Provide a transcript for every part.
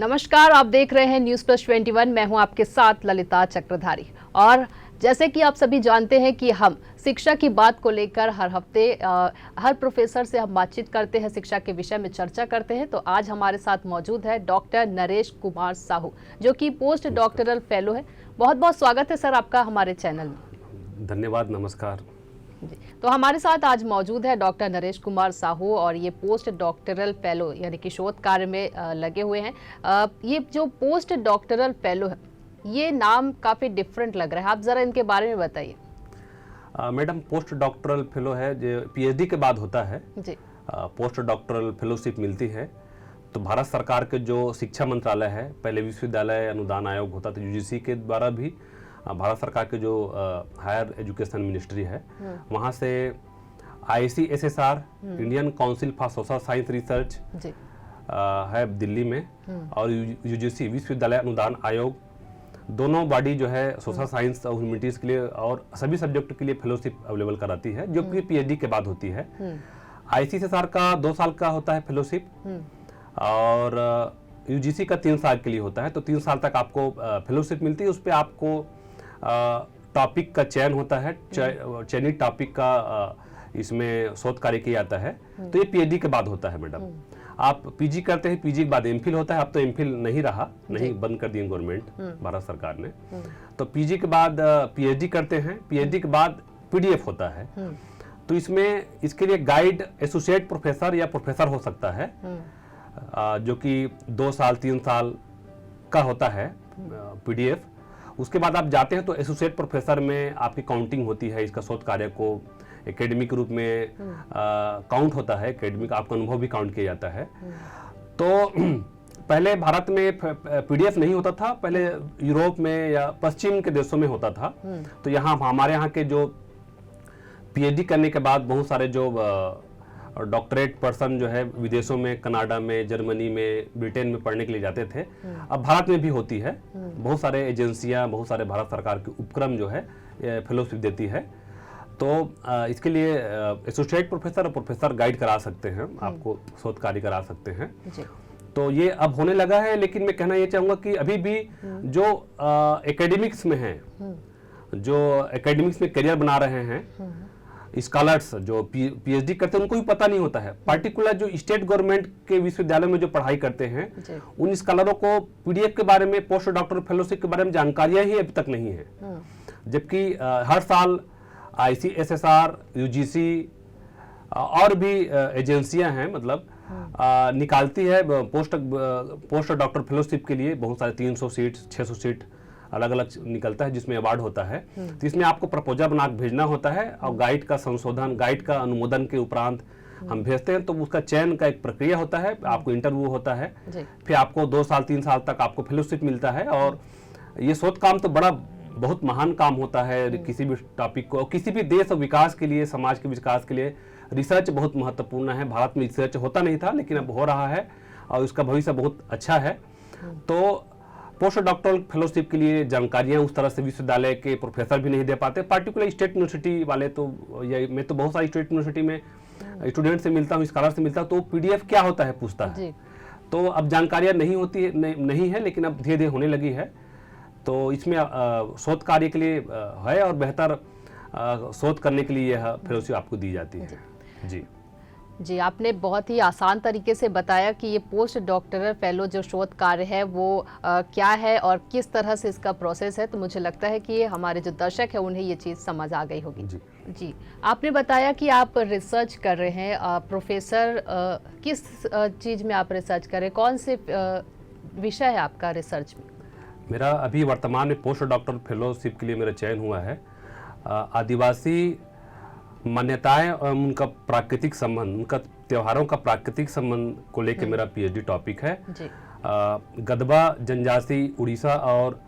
नमस्कार, आप देख रहे हैं न्यूज़ प्लस 21। मैं हूं आपके साथ ललिता चक्रधारी। और जैसे कि आप सभी जानते हैं कि हम शिक्षा की बात को लेकर हर हफ्ते हर प्रोफेसर से हम बातचीत करते हैं, शिक्षा के विषय में चर्चा करते हैं। तो आज हमारे साथ मौजूद है डॉक्टर नरेश कुमार साहू, जो कि पोस्ट डॉक्टरल फेलो है। बहुत बहुत स्वागत है सर आपका हमारे चैनल में। धन्यवाद, नमस्कार जी, तो हमारे साथ आज मौजूद है डॉक्टर नरेश कुमार साहू और ये पोस्ट डॉक्टरल फेलो यानी कि शोध कार्य में लगे हुए हैं। ये जो पोस्ट डॉक्टरल फेलो है, ये नाम काफ़ी डिफरेंट लग रहा है, आप ज़रा इनके बारे में बताइए। मैडम, पोस्ट डॉक्टरल फेलो है जो पीएचडी के बाद होता है जी। पोस्ट डॉक्टरल फेलोशिप मिलती है। तो भारत सरकार के जो शिक्षा मंत्रालय है, पहले विश्वविद्यालय अनुदान आयोग होता था यूजीसी के द्वारा, भी भारत सरकार के जो हायर एजुकेशन मिनिस्ट्री है, वहाँ से ICSSR Indian council for social science research है दिल्ली में, और यूजीसी विश्वविद्यालय अनुदान आयोग, दोनों बॉडी जो है सोशल साइंस और ह्यूमैनिटीज के लिए और सभी सब्जेक्ट के लिए फेलोशिप अवेलेबल कराती है, जो कि पीएचडी के बाद होती है। ICSSR का 2 साल का होता है फेलोशिप, और यूजीसी का 3 साल के लिए होता है। तो 3 साल तक आपको फेलोशिप मिलती है। उस पर आपको टॉपिक का चयन होता है, चयनित टॉपिक का इसमें शोध कार्य किया जाता है। तो ये पीएचडी के बाद होता है मैडम। आप पीजी करते हैं, पीजी के बाद एमफिल होता है। अब तो एमफिल नहीं रहा, नहीं, बंद कर दी गवर्नमेंट, भारत सरकार ने। तो पीजी के बाद पीएचडी करते हैं, पीएचडी के बाद पीडीएफ होता है। तो इसमें इसके लिए गाइड एसोसिएट प्रोफेसर या प्रोफेसर हो सकता है, जो कि 2 साल 3 साल का होता है पीडीएफ। उसके बाद आप जाते हैं तो एसोसिएट प्रोफेसर में आपकी काउंटिंग होती है, इसका शोध कार्य को एकेडमिक रूप में काउंट होता है, एकेडमिक आपका अनुभव भी काउंट किया जाता है। तो पहले भारत में पीडीएफ नहीं होता था, पहले यूरोप में या पश्चिम के देशों में होता था। तो यहाँ हमारे यहाँ के जो पीएचडी करने के बाद बहुत सारे जो डॉक्टरेट पर्सन जो है विदेशों में, कनाडा में, जर्मनी में, ब्रिटेन में पढ़ने के लिए जाते थे, अब भारत में भी होती है। बहुत सारे एजेंसियां, बहुत सारे भारत सरकार के उपक्रम जो है फेलोशिप देती है। तो इसके लिए एसोसिएट प्रोफेसर और प्रोफेसर गाइड करा सकते हैं, आपको शोध कार्य करा सकते हैं। तो ये अब होने लगा है, लेकिन मैं कहना ये चाहूँगा कि अभी भी जो एकेडमिक्स में हैं, जो एकेडमिक्स में करियर बना रहे हैं, स्कॉलर्स जो पीएचडी करते हैं, उनको भी पता नहीं होता है। पार्टिकुलर जो स्टेट गवर्नमेंट के विश्वविद्यालय में जो पढ़ाई करते हैं, उन स्कॉलरों को पीडीएफ के बारे में, पोस्ट डॉक्टरल फेलोशिप के बारे में जानकारियां ही अभी तक नहीं है। जबकि हर साल ICSSR, यूजीसी और भी एजेंसियां हैं, मतलब निकालती है पोस्ट डॉक्टर फेलोशिप के लिए बहुत सारे 300 सीट, 600 सीट अलग अलग निकलता है, जिसमें अवार्ड होता है। तो इसमें आपको प्रपोजल बना के भेजना होता है, और गाइड का संशोधन, गाइड का अनुमोदन के उपरांत हम भेजते हैं। तो उसका चयन का एक प्रक्रिया होता है, आपको इंटरव्यू होता है, फिर आपको 2 साल 3 साल तक आपको फेलोशिप मिलता है। और ये शोध काम तो बहुत महान काम होता है। किसी भी टॉपिक को, किसी भी देश और विकास के लिए, समाज के विकास के लिए रिसर्च बहुत महत्वपूर्ण है। भारत में रिसर्च होता नहीं था, लेकिन अब हो रहा है, और उसका भविष्य बहुत अच्छा है। तो पोस्ट डॉक्टरल फेलोशिप के लिए जानकारियां उस तरह से विश्वविद्यालय के प्रोफेसर भी नहीं दे पाते। पार्टिकुलर स्टेट यूनिवर्सिटी वाले तो, मैं तो बहुत सारी स्टेट यूनिवर्सिटी में स्टूडेंट से मिलता हूँ, स्कॉलर से मिलता हूँ, तो पीडीएफ क्या होता है पूछता है। तो अब जानकारियां नहीं होती है, नहीं है, लेकिन अब धीरे धीरे होने लगी है। तो इसमें शोध कार्य के लिए है, और बेहतर शोध करने के लिए यह फेलोशिप आपको दी जाती है। जी, आपने बहुत ही आसान तरीके से बताया कि ये पोस्ट डॉक्टरल फेलो जो शोध कार्य है वो क्या है और किस तरह से इसका प्रोसेस है। तो मुझे लगता है कि ये हमारे जो दर्शक है उन्हें ये चीज़ समझ आ गई होगी। जी, आपने बताया कि आप रिसर्च कर रहे हैं। प्रोफेसर, किस चीज़ में आप रिसर्च कर रहे हैं, कौन से विषय है आपका रिसर्च में? मेरा अभी वर्तमान में पोस्ट डॉक्टरल फेलोशिप के लिए मेरा चयन हुआ है आदिवासी मान्यताएं और उनका प्राकृतिक संबंध, उनका त्योहारों का प्राकृतिक संबंध को लेकर मेरा पीएचडी टॉपिक है। गदबा जनजाति उड़ीसा और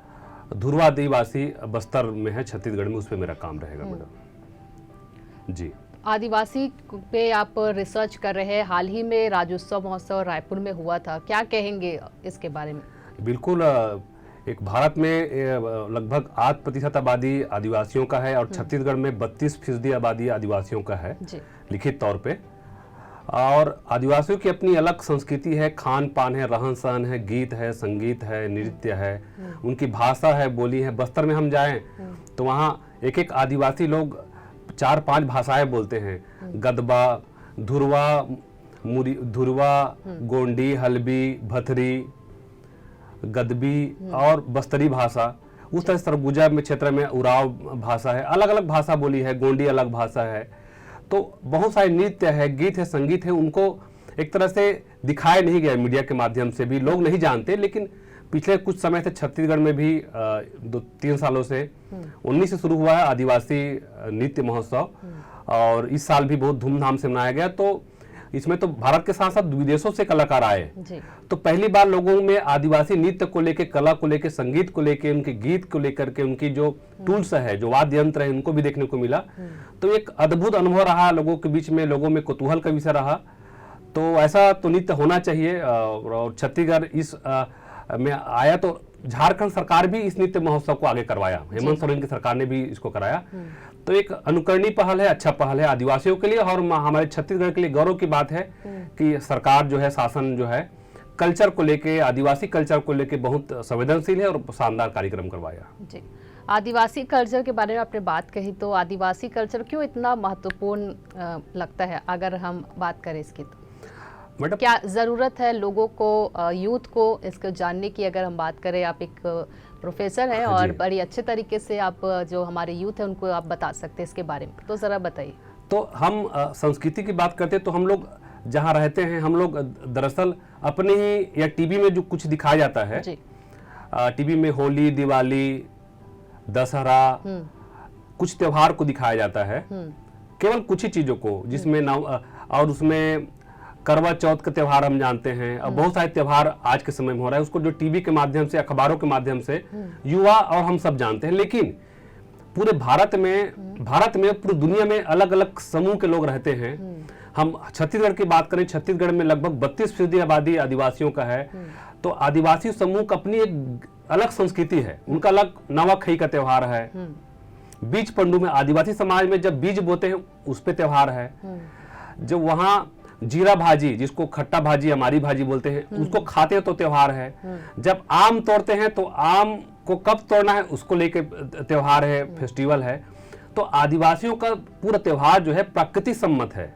धुरवा आदिवासी बस्तर में है, छत्तीसगढ़ में, उस पर मेरा काम रहेगा मैडम। जी, आदिवासी पे आप रिसर्च कर रहे हैं। हाल ही में राज्योत्सव महोत्सव रायपुर में हुआ था, क्या कहेंगे इसके बारे में? बिल्कुल, एक भारत में लगभग 8% आबादी आदिवासियों का है, और छत्तीसगढ़ में 32% आबादी आदिवासियों का है लिखित तौर पे। और आदिवासियों की अपनी अलग संस्कृति है, खान पान है, रहन सहन है, गीत है, संगीत है, नृत्य है, उनकी भाषा है, बोली है। बस्तर में हम जाएं तो वहाँ एक एक आदिवासी लोग 4-5 भाषाएं बोलते हैं। गदबा, धुरवा, गोंडी, हल्बी, भथरी, गदबी और बस्तरी भाषा। उस तरह सरगुजा में क्षेत्र में उराव भाषा है, अलग अलग भाषा बोली है, गोंडी अलग भाषा है। तो बहुत सारे नृत्य है, गीत है, संगीत है, उनको एक तरह से दिखाया नहीं गया मीडिया के माध्यम से भी, लोग नहीं जानते। लेकिन पिछले कुछ समय से छत्तीसगढ़ में भी 2-3 सालों से 19 से शुरू हुआ है आदिवासी नृत्य महोत्सव, और इस साल भी बहुत धूमधाम से मनाया गया। तो इसमें तो भारत के साथ साथ विदेशों से कलाकार आए। तो पहली बार लोगों में आदिवासी नृत्य को लेके, कला को लेके, संगीत को लेके, उनके गीत को लेकर के, उनकी जो टूल्स है, जो वाद्य यंत्र है, उनको भी देखने को मिला। तो एक अद्भुत अनुभव रहा लोगों के बीच में, लोगों में कुतूहल का विषय रहा। तो ऐसा तो नृत्य होना चाहिए। और छत्तीसगढ़ इस में आया तो झारखंड सरकार भी इस नृत्य महोत्सव को आगे करवाया, हेमंत सोरेन की सरकार ने भी इसको कराया। तो एक अनुकरणीय पहल है, अच्छा पहल है आदिवासियों के लिए, और हमारे छत्तीसगढ़ के लिए गौरव की बात है कि सरकार जो है, शासन जो है, कल्चर को लेके, आदिवासी कल्चर को लेके बहुत संवेदनशील है और शानदार कार्यक्रम करवाया। जी, आदिवासी कल्चर के बारे में आपने बात कही, तो आदिवासी कल्चर क्यों इतना महत्वपूर्ण लगता है अगर हम बात करें इसकी? तो मैडम, क्या ज़रूरत है लोगों को, यूथ को इसको जानने की? अगर हम बात करें, आप एक प्रोफेसर हैं और बड़ी अच्छे तरीके से आप जो हमारे यूथ है उनको आप बता सकते हैं इसके बारे में, तो ज़रा बताइए। तो हम संस्कृति की बात करते हैं तो हम लोग जहाँ रहते हैं, हम लोग दरअसल अपने ही या टीवी में जो कुछ दिखाया जाता है, टीवी में होली, दिवाली, दशहरा, कुछ त्योहार को दिखाया जाता है, केवल कुछ ही चीज़ों को, जिसमें ना, और उसमें करवा चौथ का त्यौहार हम जानते हैं, और बहुत सारे त्यौहार आज के समय में हो रहा है, उसको जो टीवी के माध्यम से, अखबारों के माध्यम से युवा और हम सब जानते हैं। लेकिन पूरे भारत में पूरी दुनिया में अलग अलग समूह के लोग रहते हैं। हम छत्तीसगढ़ की बात करें, छत्तीसगढ़ में लगभग 32% आबादी आदिवासियों का है। तो आदिवासी समूह का अपनी एक अलग संस्कृति है, उनका अलग नवाखई का त्यौहार है। बीज पंडू में आदिवासी समाज में जब बीज बोते हैं उस पे त्यौहार है। जब वहाँ जीरा भाजी, जिसको खट्टा भाजी, हमारी भाजी बोलते हैं, उसको खाते हैं तो त्योहार है। जब आम तोड़ते हैं तो आम को कब तोड़ना है उसको लेके त्योहार है, फेस्टिवल है। तो आदिवासियों का पूरा त्योहार जो है प्रकृति सम्मत है,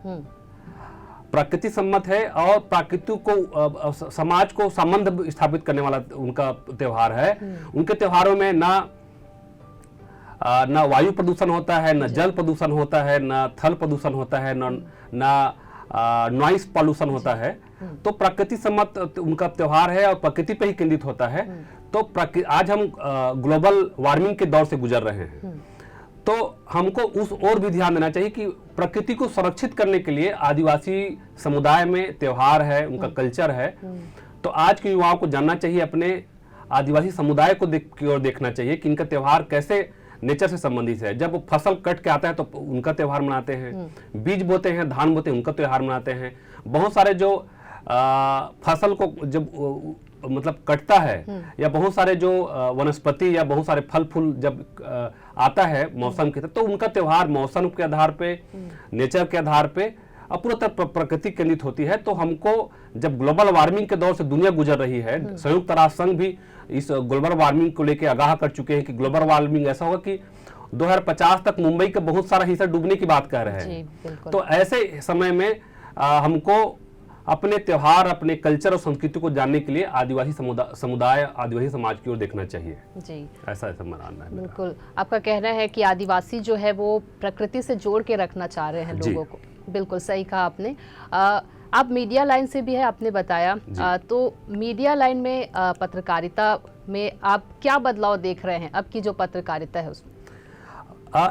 प्रकृति सम्मत है, और प्रकृति को, समाज को संबंध स्थापित करने वाला उनका त्योहार है। उनके त्योहारों में ना वायु प्रदूषण होता है, ना जल प्रदूषण होता है, ना थल प्रदूषण होता है, ना नॉइस पॉल्यूशन होता है। तो प्रकृति सम्मत उनका त्योहार है और प्रकृति पे ही केंद्रित होता है। तो आज हम ग्लोबल वार्मिंग के दौर से गुजर रहे हैं, तो हमको उस ओर भी ध्यान देना चाहिए कि प्रकृति को संरक्षित करने के लिए आदिवासी समुदाय में त्योहार है, उनका कल्चर है। तो आज के युवाओं को जानना चाहिए, अपने आदिवासी समुदाय को की ओर देखना चाहिए कि इनका त्योहार कैसे नेचर से संबंधित है। जब फसल कट के आता है तो उनका त्योहार मनाते हैं, बीज बोते हैं, धान बोते हैं, उनका त्योहार मनाते हैं। बहुत सारे जो फसल को जब मतलब कटता है, या बहुत सारे जो वनस्पति या बहुत सारे फल फूल जब आता है मौसम के, तो उनका त्योहार मौसम के आधार पे, नेचर के आधार पे और पूरा तरह प्रकृति केंद्रित होती है। तो हमको, जब ग्लोबल वार्मिंग के दौर से दुनिया गुजर रही है, संयुक्त राष्ट्र संघ भी इस ग्लोबल वार्मिंग को लेकर आगाह कर चुके हैं कि ग्लोबल वार्मिंग ऐसा होगा कि 2050 तक मुंबई का बहुत सारा हिस्सा डूबने की बात कह रहे हैं। तो ऐसे समय में हमको अपने त्योहार, अपने कल्चर और संस्कृति को जानने के लिए आदिवासी समुदाय, आदिवासी समाज की ओर देखना चाहिए। जी, ऐसा मानना है। बिल्कुल, आपका कहना है कि आदिवासी जो है वो प्रकृति से जोड़ के रखना चाह रहे हैं लोगों को। बिल्कुल सही कहा आपने। आप मीडिया लाइन से भी है, आपने बताया, तो मीडिया लाइन में, पत्रकारिता में आप क्या बदलाव देख रहे हैं अब की जो पत्रकारिता है उसमें?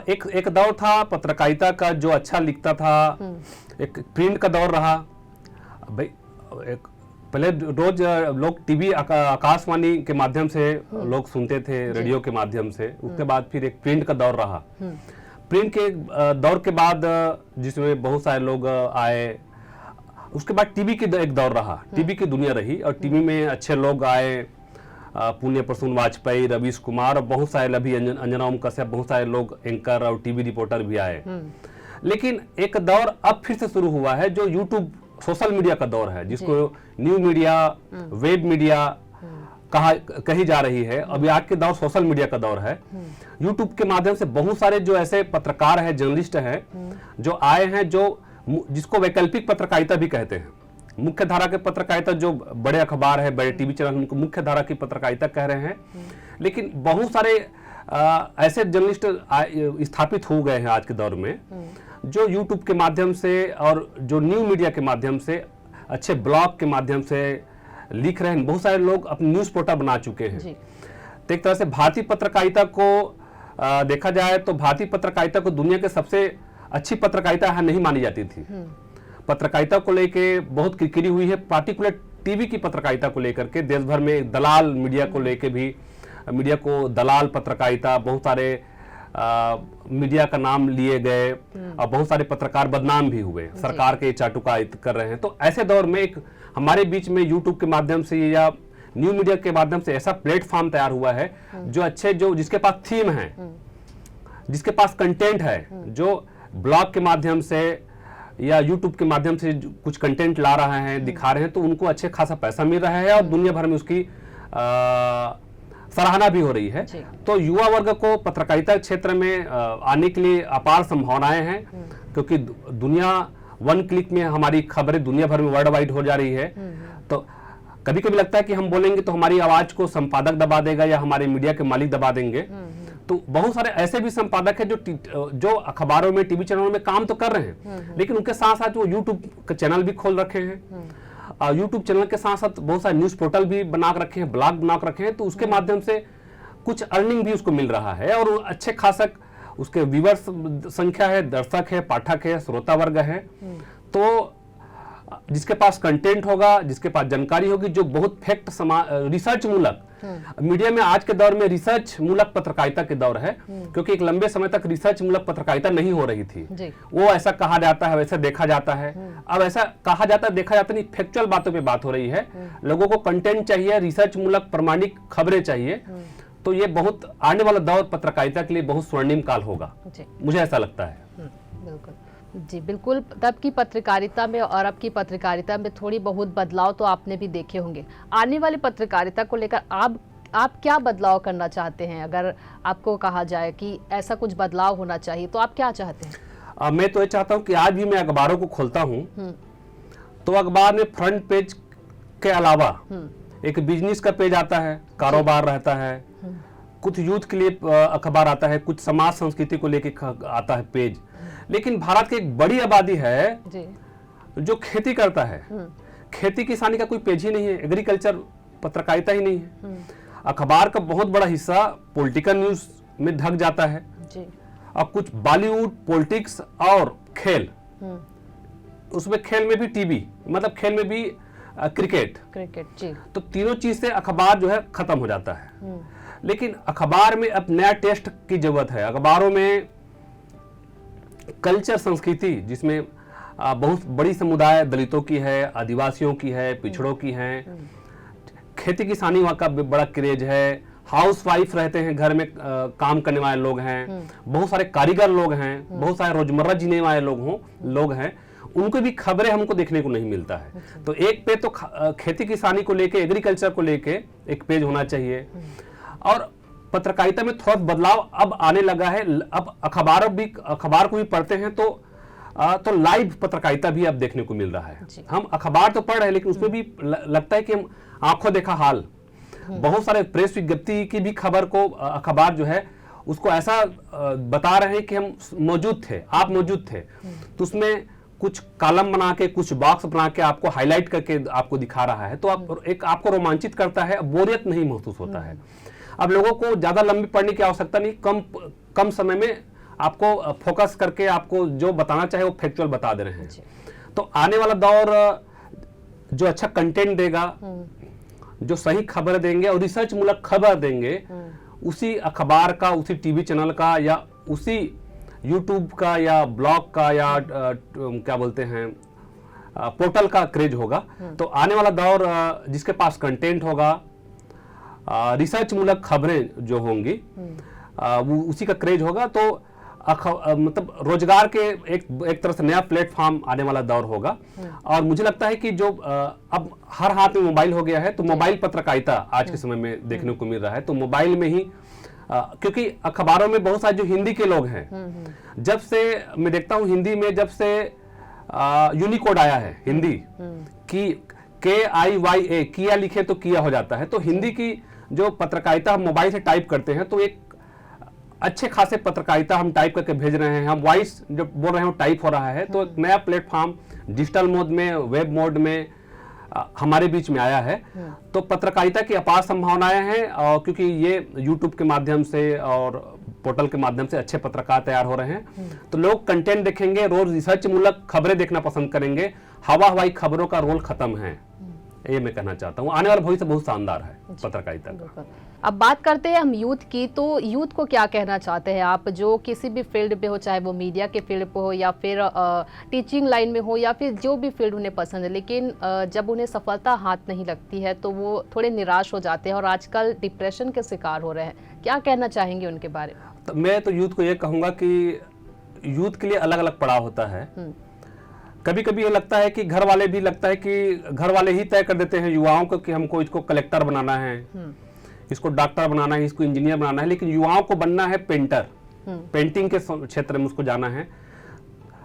एक दौर था पत्रकारिता का जो अच्छा लिखता था, एक प्रिंट का दौर रहा भाई। पहले रोज लोग टीवी, आकाशवाणी के माध्यम से लोग सुनते थे, रेडियो के माध्यम से। उसके बाद फिर एक प्रिंट का दौर रहा। प्रिंट के दौर के बाद जिसमें बहुत सारे लोग आए, उसके बाद टीवी की एक दौर रहा, टीवी की दुनिया रही, और टीवी में अच्छे लोग आए, पुण्य प्रसून वाजपेयी, रवीश कुमार और बहुत सारे, अभी अंजना ओम कश्यप, बहुत सारे लोग एंकर और टीवी रिपोर्टर भी आए। लेकिन एक दौर अब फिर से शुरू हुआ है जो यूट्यूब सोशल मीडिया का दौर है, जिसको न्यू मीडिया, वेब मीडिया कही जा रही है। अभी आज के दौर सोशल मीडिया का दौर है। यूट्यूब के माध्यम से बहुत सारे जो ऐसे पत्रकार हैं, जर्नलिस्ट हैं, जो आए हैं, जिसको वैकल्पिक पत्रकारिता भी कहते हैं। मुख्य धारा के पत्रकारिता जो बड़े अखबार है, बड़े टीवी चैनल, उनको मुख्य धारा की पत्रकारिता कह रहे हैं। लेकिन बहुत सारे ऐसे जर्नलिस्ट स्थापित हो गए हैं आज के दौर में, जो यूट्यूब के माध्यम से और जो न्यू मीडिया के माध्यम से, अच्छे ब्लॉग के माध्यम से लिख रहे हैं। बहुत सारे लोग अपने न्यूज पोर्टल बना चुके हैं। तो एक तरह से भारतीय पत्रकारिता को देखा जाए तो भारतीय पत्रकारिता को दुनिया के सबसे अच्छी पत्रकारिता नहीं मानी जाती थी। पत्रकारिता को लेके बहुत किरकिरी हुई है, पार्टिकुलर टीवी की पत्रकारिता को लेकर के। देश भर में दलाल मीडिया को लेके भी, मीडिया को दलाल पत्रकारिता, बहुत सारे मीडिया का नाम लिए गए और बहुत सारे पत्रकार बदनाम भी हुए, सरकार के चाटुका कर रहे हैं। तो ऐसे दौर में एक हमारे बीच में यूट्यूब के माध्यम से या न्यू मीडिया के माध्यम से ऐसा प्लेटफॉर्म तैयार हुआ है जो अच्छे, जो जिसके पास थीम है, जिसके पास कंटेंट है, जो ब्लॉग के माध्यम से या यूट्यूब के माध्यम से कुछ कंटेंट ला रहे हैं, दिखा रहे हैं, तो उनको अच्छे खासा पैसा मिल रहा है और दुनिया भर में उसकी सराहना भी हो रही है। तो युवा वर्ग को पत्रकारिता क्षेत्र में आने के लिए अपार संभावनाएं हैं, क्योंकि दुनिया वन क्लिक में हमारी खबरें दुनिया भर में वर्ल्ड वाइड हो जा रही है। तो कभी कभी लगता है कि हम बोलेंगे तो हमारी आवाज को संपादक दबा देगा या हमारे मीडिया के मालिक दबा देंगे। तो बहुत सारे ऐसे भी संपादक हैं जो अखबारों में, टीवी चैनलों में काम तो कर रहे हैं, लेकिन उनके साथ साथ वो यूट्यूब का चैनल भी खोल रखे हैं। यूट्यूब चैनल के साथ साथ बहुत सारे न्यूज पोर्टल भी बना रखे हैं, ब्लॉग बना रखे हैं। तो उसके माध्यम से कुछ अर्निंग भी उसको मिल रहा है और अच्छे खासा उसके व्यूअर्स संख्या है, दर्शक है, पाठक है, श्रोता वर्ग है। तो जिसके पास कंटेंट होगा, जिसके पास जानकारी होगी, जो बहुत फैक्ट रिसर्च मूलक, मीडिया में आज के दौर में रिसर्च मूलक पत्रकारिता के दौर है, क्योंकि एक लंबे समय तक रिसर्च मूलक पत्रकारिता नहीं हो रही थी। वो ऐसा कहा जाता है, वैसा देखा जाता है। अब ऐसा कहा जाता है, देखा जाता नहीं, फैक्चुअल बातों पे बात हो रही है। लोगों को कंटेंट चाहिए, रिसर्च मूलक प्रमाणिक खबरें चाहिए। तो ये बहुत आने वाला दौर पत्रकारिता के लिए बहुत स्वर्णिम काल होगा, मुझे ऐसा लगता है। बिल्कुल जी, बिल्कुल। तब की पत्रकारिता में और अब की पत्रकारिता में थोड़ी बहुत बदलाव तो आपने भी देखे होंगे। आने वाली पत्रकारिता को लेकर आप क्या बदलाव करना चाहते हैं? अगर आपको कहा जाए कि ऐसा कुछ बदलाव होना चाहिए, तो आप क्या चाहते हैं? मैं तो ये चाहता हूँ कि आज भी मैं अखबारों को खोलता हूँ तो अखबार में फ्रंट पेज के अलावा एक बिजनेस का पेज आता है, कारोबार रहता है, कुछ यूथ के लिए अखबार आता है, कुछ समाज संस्कृति को लेके आता है पेज। लेकिन भारत की एक बड़ी आबादी है जो खेती करता है, खेती किसानी का कोई पेज ही नहीं है, एग्रीकल्चर पत्रकारिता ही नहीं है। अखबार का बहुत बड़ा हिस्सा पॉलिटिकल न्यूज में ढक जाता है और कुछ बॉलीवुड, पॉलिटिक्स और खेल, उसमें खेल में भी टीवी, मतलब खेल में भी क्रिकेट जी। तो तीनों चीज से अखबार जो है खत्म हो जाता है। लेकिन अखबार में अब नया टेस्ट की जरूरत है। अखबारों में कल्चर, संस्कृति, जिसमें बहुत बड़ी समुदाय दलितों की है, आदिवासियों की है, पिछड़ों की है, खेती किसानी वहाँ का बड़ा क्रेज है, हाउस वाइफ रहते हैं, घर में काम करने वाले लोग हैं, बहुत सारे कारीगर लोग हैं, बहुत सारे रोजमर्रा जीने वाले लोग हैं, उनको भी खबरें हमको देखने को नहीं मिलता है। तो एक पेज तो खेती किसानी को लेके, एग्रीकल्चर को लेके एक पेज होना चाहिए। और पत्रकारिता में थोड़ा बदलाव अब आने लगा है। अब अखबार को भी पढ़ते हैं तो लाइव पत्रकारिता भी अब देखने को मिल रहा है। हम अखबार तो पढ़ रहे हैं, लेकिन उसमें भी लगता है कि हम आंखों देखा हाल, बहुत सारे प्रेस विज्ञप्ति की भी खबर को अखबार जो है उसको ऐसा बता रहे हैं कि हम मौजूद थे, आप मौजूद थे। तो उसमें कुछ कॉलम बना के, कुछ बॉक्स बना के आपको हाईलाइट करके आपको दिखा रहा है। तो आपको रोमांचित करता है, बोरियत नहीं महसूस होता है। अब लोगों को ज्यादा लंबी पढ़ने की आवश्यकता नहीं, कम समय में आपको फोकस करके आपको जो बताना चाहे वो फैक्चुअल बता दे रहे हैं। तो आने वाला दौर जो अच्छा कंटेंट देगा, जो सही खबर देंगे और रिसर्च मूलक खबर देंगे, उसी अखबार का, उसी टीवी चैनल का या उसी यूट्यूब का या ब्लॉग का या क्या बोलते हैं पोर्टल का क्रेज होगा। तो आने वाला दौर जिसके पास कंटेंट होगा, रिसर्च मूलक खबरें जो होंगी, वो उसी का क्रेज होगा। तो मतलब रोजगार के एक तरह से नया प्लेटफॉर्म आने वाला दौर होगा। और मुझे लगता है कि जो अब हर हाथ में मोबाइल हो गया है, तो मोबाइल पत्रकारिता आज के समय में देखने को मिल रहा है। तो मोबाइल में ही क्योंकि अखबारों में बहुत सारे जो हिंदी के लोग हैं, जब से मैं देखता हूँ हिंदी में जब से यूनिकोड आया है हिंदी की, KIYA, किया लिखे तो किया हो जाता है। तो हिंदी की जो पत्रकारिता हम मोबाइल से टाइप करते हैं, तो एक अच्छे खासे पत्रकारिता हम टाइप करके भेज रहे हैं, हम वॉइस जो बोल रहे हैं वो टाइप हो रहा है। तो एक नया प्लेटफॉर्म डिजिटल मोड में, वेब मोड में हमारे बीच में आया है। तो पत्रकारिता की अपार संभावनाएं हैं, और क्योंकि ये यूट्यूब के माध्यम से और पोर्टल के माध्यम से अच्छे पत्रकार तैयार हो रहे हैं, तो लोग कंटेंट देखेंगे, रोज रिसर्च मूलक खबरें देखना पसंद करेंगे। हवा हवाई खबरों का रोल खत्म है, ये मैं कहना चाहता हूँ। आने वाला भविष्य बहुत शानदार है पत्रकारिता का। अब बात करते हैं हम यूथ की, तो यूथ को क्या कहना चाहते हैं आप, जो किसी भी फील्ड पे हो, चाहे वो मीडिया के फील्ड पे हो या फिर टीचिंग लाइन में हो या फिर जो भी फील्ड उन्हें पसंद है, लेकिन जब उन्हें सफलता हाथ नहीं लगती है तो वो थोड़े निराश हो जाते हैं और आजकल डिप्रेशन के शिकार हो रहे हैं। क्या कहना चाहेंगे उनके बारे में? तो मैं तो यूथ को ये कहूँगा कि यूथ के लिए अलग अलग पड़ाव होता है। कभी कभी ये लगता है कि घर वाले भी लगता है कि घर वाले ही तय कर देते हैं युवाओं को कि हमको इसको कलेक्टर बनाना है, इसको डॉक्टर बनाना है, इसको इंजीनियर बनाना है, लेकिन युवाओं को बनना है पेंटर, पेंटिंग के क्षेत्र में उसको जाना है।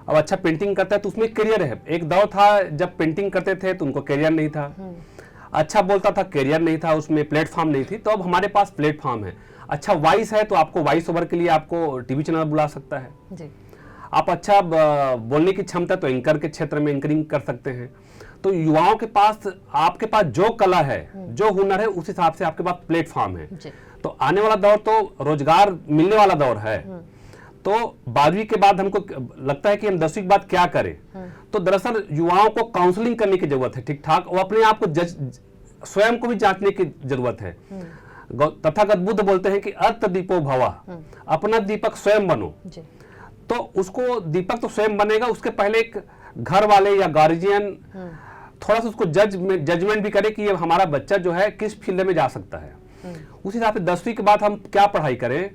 अब अच्छा पेंटिंग करता है तो उसमें करियर है। एक दौर था जब पेंटिंग करते थे तो उनको करियर नहीं था, अच्छा बोलता था, करियर नहीं था, उसमें प्लेटफॉर्म नहीं थी। तो अब हमारे पास प्लेटफॉर्म है। अच्छा वॉइस है तो आपको वॉइस ओवर के लिए आपको टीवी चैनल बुला सकता है जी। आप अच्छा बोलने की क्षमता तो एंकर के क्षेत्र में एंकरिंग कर सकते हैं। तो युवाओं के पास, आपके पास जो कला है, जो हुनर है, उस हिसाब से आपके पास प्लेटफॉर्म है। तो आने वाला दौर तो रोजगार मिलने वाला दौर है। तो 12वीं के बाद हमको लगता है कि हम 10वीं के बाद क्या करें, तो दरअसल युवाओं को काउंसलिंग करने की जरूरत है ठीक ठाक, और अपने आप को स्वयं को भी जांचने की जरूरत है। तथागत बुद्ध बोलते हैं कि अर्थ दीपो भवा, अपना दीपक स्वयं बनो। तो उसको दीपक तो स्वयं बनेगा, उसके पहले एक घर वाले या गार्जियन थोड़ा सा उसको जजमेंट भी करे कि ये हमारा बच्चा जो है किस फील्ड में जा सकता है। उस हिसाब से 10वीं के बाद हम क्या पढ़ाई करें,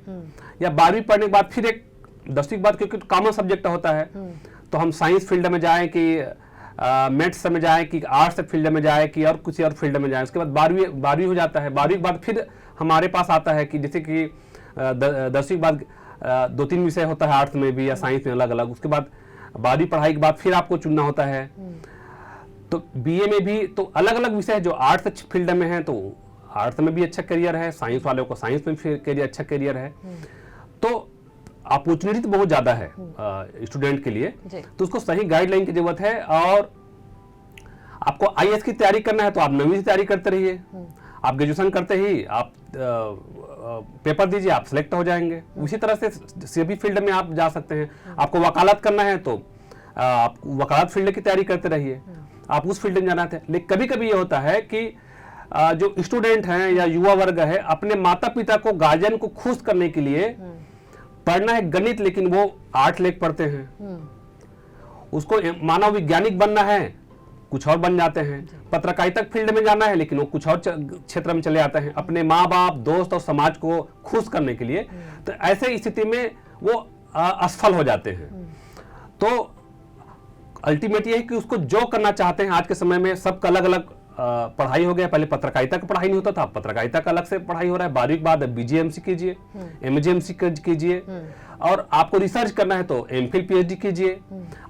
या 12वीं पढ़ने के बाद फिर एक 10वीं के बाद, क्योंकि कॉमन सब्जेक्ट होता है, तो हम साइंस फील्ड में जाएं कि मैथ्स में जाएं कि आर्ट्स फील्ड में जाएं कि और किसी और फील्ड में जाएं। उसके बाद 12वीं हो जाता है। 12वीं के बाद फिर हमारे पास आता है कि जैसे कि 10वीं के बाद 2-3 विषय होता है आर्ट्स में भी या साइंस में अलग अलग। उसके बाद 12वीं पढ़ाई के बाद फिर आपको चुनना होता है। तो बीए में भी तो अलग अलग विषय, जो आर्ट्स फील्ड में है तो आर्ट्स में भी अच्छा करियर है, साइंस वालों को साइंस में फिर अच्छा करियर है। तो अपॉर्चुनिटी तो बहुत ज्यादा है स्टूडेंट के लिए, तो उसको सही गाइडलाइन की जरूरत है। और आपको आईएएस की तैयारी करना है तो आप 9वीं से तैयारी करते रहिए। आप ग्रेजुएशन करते ही आप पेपर दीजिए, आप सिलेक्ट हो जाएंगे। उसी तरह से सभी फील्ड में आप जा सकते हैं। आपको वकालत करना है तो आप वकालत फील्ड की तैयारी करते रहिए, आप उस फील्ड में जाना है। लेकिन कभी कभी ये होता है कि जो स्टूडेंट हैं या युवा वर्ग है, अपने माता पिता को, गार्जियन को खुश करने के लिए पढ़ना है गणित, लेकिन वो 8 लेख पढ़ते हैं। उसको मानव वैज्ञानिक बनना है, कुछ और बन जाते हैं। पत्रकारिता फील्ड में जाना है, लेकिन वो कुछ और क्षेत्र में चले जाते हैं, अपने माँ बाप, दोस्त और समाज को खुश करने के लिए। तो ऐसे स्थिति में वो असफल हो जाते हैं। तो अल्टीमेट ये है कि उसको जो करना चाहते हैं, आज के समय में सबका अलग अलग पढ़ाई हो गया। पहले पत्रकारिता का पढ़ाई नहीं होता था, पत्रकारिता का अलग से पढ़ाई हो रहा है। 12वीं के बाद बीजीएमसी कीजिए, एमजीएमसी कीजिए, और आपको रिसर्च करना है तो एमफिल पीएचडी कीजिए।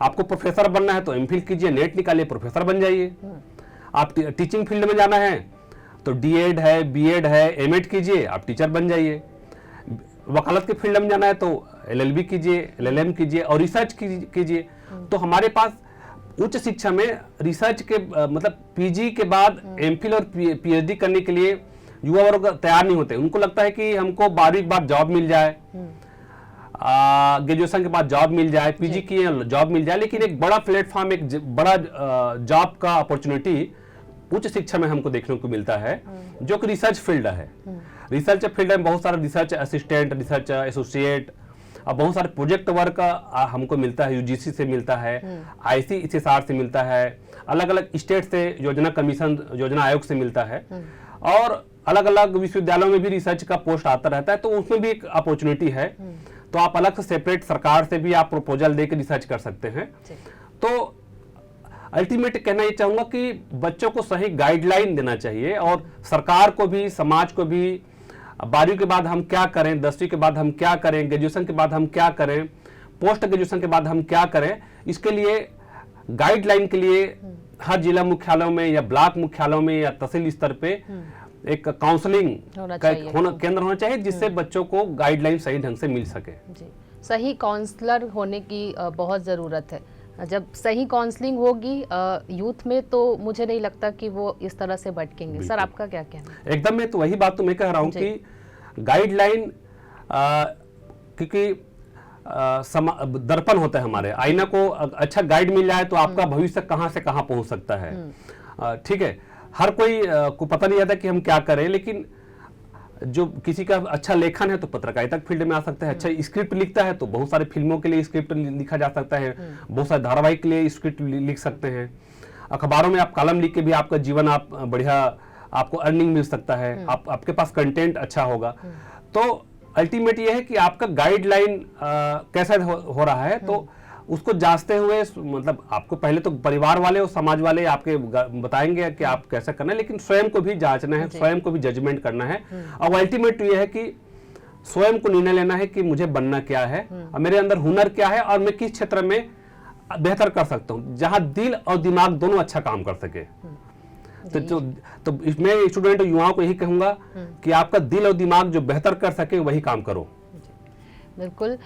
आपको प्रोफेसर बनना है तो एमफिल कीजिए, नेट निकालिए, प्रोफेसर बन जाइए। आप टीचिंग फील्ड में जाना है तो डीएड है, बीएड है, एमएड कीजिए, आप टीचर बन जाइए। वकालत के फील्ड में जाना है तो एलएलबी कीजिए, एलएलएम कीजिए और रिसर्च कीजिए। तो हमारे पास उच्च शिक्षा में रिसर्च के मतलब पीजी के बाद एमफिल और पीएचडी करने के लिए युवा वर्ग तैयार नहीं होते। उनको लगता है कि हमको 12वीं के बाद जॉब मिल जाए, ग्रेजुएशन के बाद जॉब मिल जाए, पीजी की जॉब मिल जाए। लेकिन एक बड़ा प्लेटफॉर्म, एक बड़ा जॉब का अपॉर्चुनिटी उच्च शिक्षा में हमको देखने को मिलता है, जो कि रिसर्च फील्ड है। रिसर्च फील्ड में बहुत सारे रिसर्च असिस्टेंट, रिसर्च एसोसिएट और बहुत सारे प्रोजेक्ट वर्क हमको मिलता है। यूजीसी से मिलता है, आईसीएसआर से मिलता है, अलग अलग स्टेट से योजना कमीशन, योजना आयोग से मिलता है, और अलग अलग विश्वविद्यालयों में भी रिसर्च का पोस्ट आता रहता है। तो उसमें भी एक अपॉर्चुनिटी है। तो आप अलग से सेपरेट सरकार से भी आप प्रपोजल दे के रिसर्च कर सकते हैं। तो अल्टीमेट कहना ये चाहूंगा कि बच्चों को सही गाइडलाइन देना चाहिए और सरकार को भी, समाज को भी 12वीं के बाद हम क्या करें, 10वीं के बाद हम क्या करें, ग्रेजुएशन के बाद हम क्या करें, पोस्ट ग्रेजुएशन के बाद हम क्या करें, इसके लिए गाइडलाइन के लिए हर जिला मुख्यालयों में या ब्लॉक मुख्यालयों में या तहसील स्तर पे एक काउंसलिंग का केंद्र होना चाहिए, जिससे बच्चों को गाइडलाइन सही ढंग से मिल सके। जी, सही काउंसलर होने की बहुत ज़रूरत है। जब सही काउंसलिंग होगी यूथ में, तो मुझे नहीं लगता कि वो इस तरह से भटकेंगे। सर, आपका क्या कहना है? एकदम, मैं तो वही बात तो मैं कह रहा हूँ कि गाइडलाइन, क्योंकि दर्पण होता है हमारे, आईना को अच्छा गाइड मिल जाए तो आपका भविष्य कहाँ से कहाँ पहुंच सकता है। ठीक है, हर कोई को पता नहीं आता कि हम क्या करें, लेकिन जो किसी का अच्छा लेखन है तो पत्रकारिता फील्ड में आ सकता है, अच्छा स्क्रिप्ट लिखता है तो बहुत सारे फिल्मों के लिए स्क्रिप्ट लिखा जा सकता है, बहुत सारे धारावाहिक के लिए स्क्रिप्ट लिख सकते हैं, अखबारों में आप कॉलम लिख के भी आपका जीवन आप बढ़िया, आपको अर्निंग मिल सकता है, आपके पास कंटेंट अच्छा होगा। तो अल्टीमेट ये है कि आपका गाइडलाइन कैसा हो रहा है, तो उसको जांचते हुए, मतलब आपको पहले तो परिवार वाले और समाज वाले आपके बताएंगे कि आप कैसा करना है, लेकिन स्वयं को भी जांचना है, स्वयं को भी जजमेंट करना है। और अल्टीमेट ये है कि स्वयं को निर्णय लेना है कि मुझे बनना क्या है और मेरे अंदर हुनर क्या है और मैं किस क्षेत्र में बेहतर कर सकता हूँ, जहां दिल और दिमाग दोनों अच्छा काम कर सके। तो मैं स्टूडेंट युवाओं को यही कहूंगा कि आपका दिल और दिमाग जो बेहतर कर सके वही काम करो। बिल्कुल,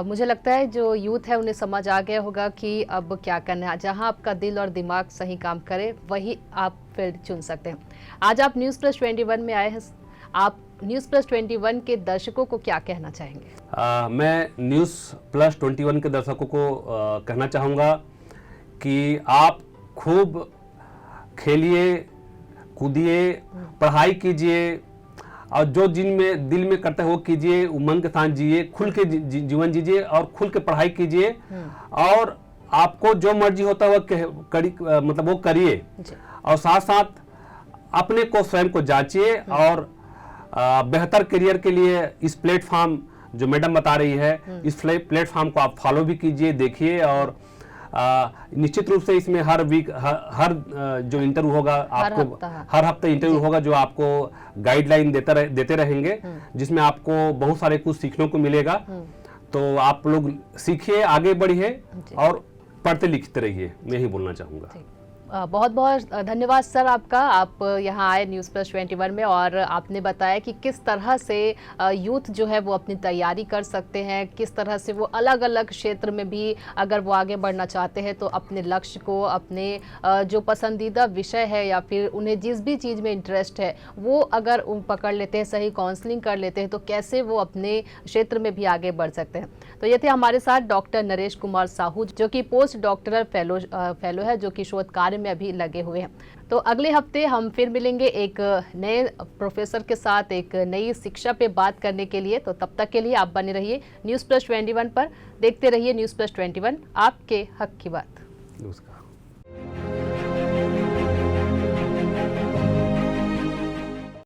मुझे लगता है जो यूथ है उन्हें समझ आ गया होगा कि अब क्या करना है। जहां आपका दिल और दिमाग सही काम करे वही आप फील्ड चुन सकते हैं। आज आप न्यूज़ प्लस 21 में आए हैं, आप न्यूज़ प्लस 21 के दर्शकों को क्या कहना चाहेंगे? मैं न्यूज़ प्लस 21 के दर्शकों को कहना चाहूँगा कि आप खूब खेलिए, कूदिए, पढ़ाई कीजिए और जो जिनमें दिल में करते हो वो कीजिए, उमंग के साथ जिए, खुल के जीवन जीजिए और खुल के पढ़ाई कीजिए और आपको जो मर्जी होता है वो मतलब वो करिए और साथ साथ अपने को स्वयं को जांचिए और बेहतर करियर के लिए इस प्लेटफॉर्म जो मैडम बता रही है, इस प्लेटफॉर्म को आप फॉलो भी कीजिए, देखिए और निश्चित रूप से इसमें हर वीक हर जो इंटरव्यू होगा, आपको हर हफ्ते इंटरव्यू होगा जो आपको गाइडलाइन देते रहेंगे, जिसमें आपको बहुत सारे कुछ सीखने को मिलेगा। तो आप लोग सीखिए, आगे बढ़िए और पढ़ते लिखते रहिए, मैं यही बोलना चाहूँगा। बहुत बहुत धन्यवाद सर आपका, आप यहाँ आए न्यूज़ प्लस 21 में और आपने बताया कि किस तरह से यूथ जो है वो अपनी तैयारी कर सकते हैं, किस तरह से वो अलग अलग क्षेत्र में भी अगर वो आगे बढ़ना चाहते हैं तो अपने लक्ष्य को, अपने जो पसंदीदा विषय है या फिर उन्हें जिस भी चीज़ में इंटरेस्ट है वो अगर पकड़ लेते हैं, सही काउंसलिंग कर लेते हैं तो कैसे वो अपने क्षेत्र में भी आगे बढ़ सकते हैं। तो ये थे हमारे साथ डॉक्टर नरेश कुमार साहू, जो कि पोस्ट डॉक्टरल फेलो है, जो कि शोध कार्य में अभी लगे हुए हैं। तो अगले हफ्ते हम फिर मिलेंगे एक नए प्रोफेसर के साथ, एक नई शिक्षा पे बात करने के लिए। तो तब तक के लिए आप बने रहिए न्यूज़ प्लस 21 पर, देखते रहिए न्यूज़ प्लस 21, आपके हक की बात। नमस्कार।